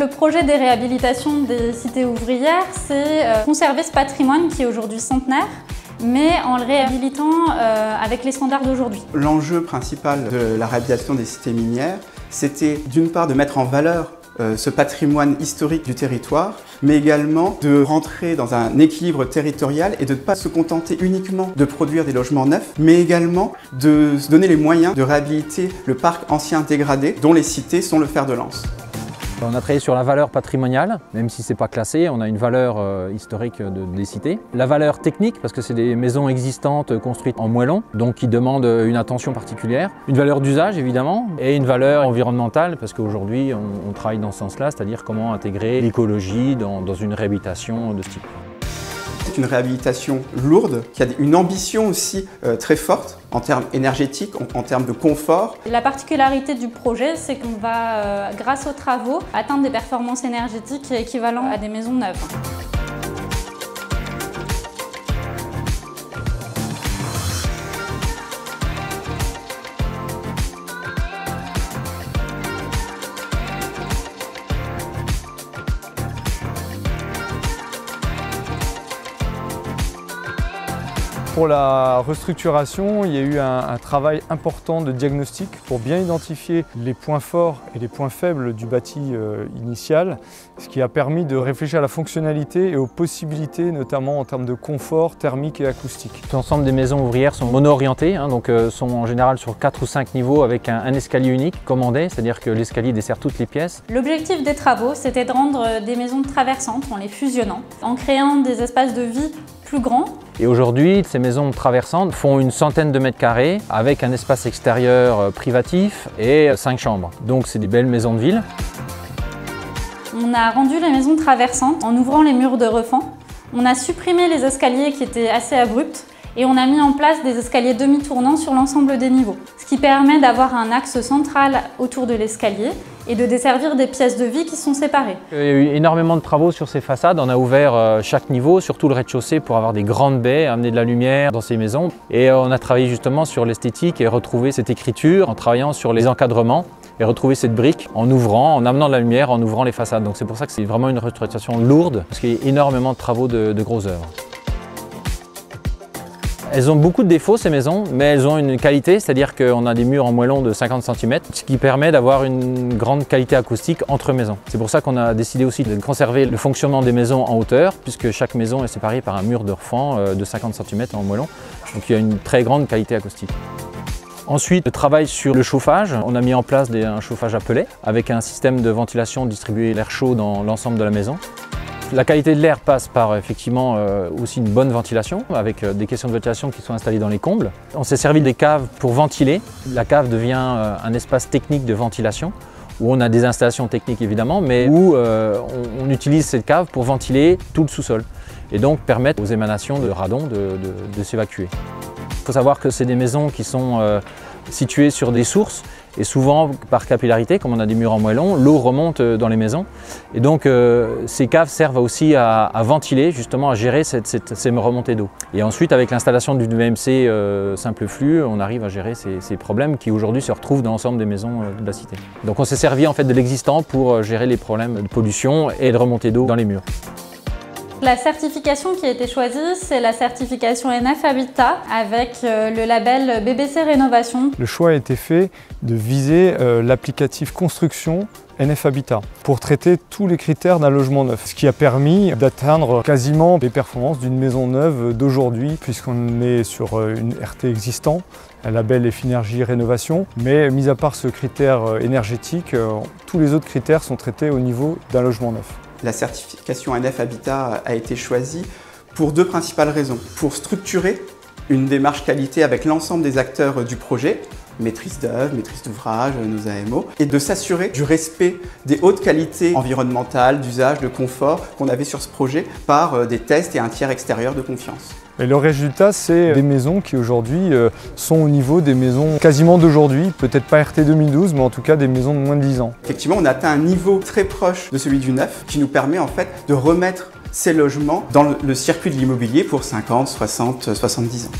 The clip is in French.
le projet des réhabilitations des cités ouvrières, c'est conserver ce patrimoine qui est aujourd'hui centenaire, mais en le réhabilitant avec les standards d'aujourd'hui. L'enjeu principal de la réhabilitation des cités minières, c'était d'une part de mettre en valeur ce patrimoine historique du territoire, mais également de rentrer dans un équilibre territorial et de ne pas se contenter uniquement de produire des logements neufs, mais également de se donner les moyens de réhabiliter le parc ancien dégradé dont les cités sont le fer de lance. On a travaillé sur la valeur patrimoniale, même si ce n'est pas classé, on a une valeur historique des cités. La valeur technique, parce que c'est des maisons existantes construites en moellon, donc qui demandent une attention particulière. Une valeur d'usage, évidemment, et une valeur environnementale, parce qu'aujourd'hui, on travaille dans ce sens-là, c'est-à-dire comment intégrer l'écologie dans une réhabilitation de ce type. C'est une réhabilitation lourde, qui a une ambition aussi très forte en termes énergétiques, en termes de confort. La particularité du projet, c'est qu'on va, grâce aux travaux, atteindre des performances énergétiques équivalentes à des maisons neuves. Pour la restructuration, il y a eu un travail important de diagnostic pour bien identifier les points forts et les points faibles du bâti initial, ce qui a permis de réfléchir à la fonctionnalité et aux possibilités, notamment en termes de confort thermique et acoustique. L'ensemble des maisons ouvrières sont mono-orientées, donc sont en général sur 4 ou 5 niveaux avec un escalier unique commandé, c'est-à-dire que l'escalier dessert toutes les pièces. L'objectif des travaux, c'était de rendre des maisons traversantes en les fusionnant, en créant des espaces de vie plus grands. Et aujourd'hui, ces maisons traversantes font une centaine de mètres carrés avec un espace extérieur privatif et 5 chambres. Donc c'est des belles maisons de ville. On a rendu les maisons traversantes en ouvrant les murs de refend. On a supprimé les escaliers qui étaient assez abrupts et on a mis en place des escaliers demi-tournants sur l'ensemble des niveaux, ce qui permet d'avoir un axe central autour de l'escalier et de desservir des pièces de vie qui sont séparées. Il y a eu énormément de travaux sur ces façades. On a ouvert chaque niveau, surtout le rez-de-chaussée, pour avoir des grandes baies, amener de la lumière dans ces maisons. Et on a travaillé justement sur l'esthétique et retrouver cette écriture en travaillant sur les encadrements et retrouver cette brique en ouvrant, en amenant de la lumière, en ouvrant les façades. Donc c'est pour ça que c'est vraiment une restructuration lourde, parce qu'il y a énormément de travaux de grosses œuvres. Elles ont beaucoup de défauts ces maisons, mais elles ont une qualité, c'est-à-dire qu'on a des murs en moellon de 50 cm, ce qui permet d'avoir une grande qualité acoustique entre maisons. C'est pour ça qu'on a décidé aussi de conserver le fonctionnement des maisons en hauteur, puisque chaque maison est séparée par un mur de refend de 50 cm en moellon, donc il y a une très grande qualité acoustique. Ensuite, le travail sur le chauffage. On a mis en place un chauffage à pellets, avec un système de ventilation distribuer l'air chaud dans l'ensemble de la maison. La qualité de l'air passe par effectivement aussi une bonne ventilation, avec des caissons de ventilation qui sont installés dans les combles. On s'est servi des caves pour ventiler. La cave devient un espace technique de ventilation, où on a des installations techniques évidemment, mais où on utilise cette cave pour ventiler tout le sous-sol et donc permettre aux émanations de radon de s'évacuer. Il faut savoir que c'est des maisons qui sont situées sur des sources et souvent par capillarité, comme on a des murs en moellon, l'eau remonte dans les maisons et donc ces caves servent aussi à ventiler, justement à gérer ces remontées d'eau. Et ensuite avec l'installation du VMC simple flux, on arrive à gérer ces problèmes qui aujourd'hui se retrouvent dans l'ensemble des maisons de la cité. Donc on s'est servi en fait de l'existant pour gérer les problèmes de pollution et de remontée d'eau dans les murs. La certification qui a été choisie, c'est la certification NF Habitat avec le label BBC Rénovation. Le choix a été fait de viser l'applicatif construction NF Habitat pour traiter tous les critères d'un logement neuf, ce qui a permis d'atteindre quasiment les performances d'une maison neuve d'aujourd'hui, puisqu'on est sur une RT existant, un label Effinergie Rénovation, mais mis à part ce critère énergétique, tous les autres critères sont traités au niveau d'un logement neuf. La certification NF Habitat a été choisie pour deux principales raisons. Pour structurer une démarche qualité avec l'ensemble des acteurs du projet, maîtrise d'œuvre, maîtrise d'ouvrage, nos AMO, et de s'assurer du respect des hautes qualités environnementales, d'usage, de confort qu'on avait sur ce projet par des tests et un tiers extérieur de confiance. Et le résultat, c'est des maisons qui aujourd'hui sont au niveau des maisons quasiment d'aujourd'hui, peut-être pas RT 2012, mais en tout cas des maisons de moins de 10 ans. Effectivement, on a atteint un niveau très proche de celui du neuf qui nous permet en fait de remettre ces logements dans le circuit de l'immobilier pour 50, 60, 70 ans.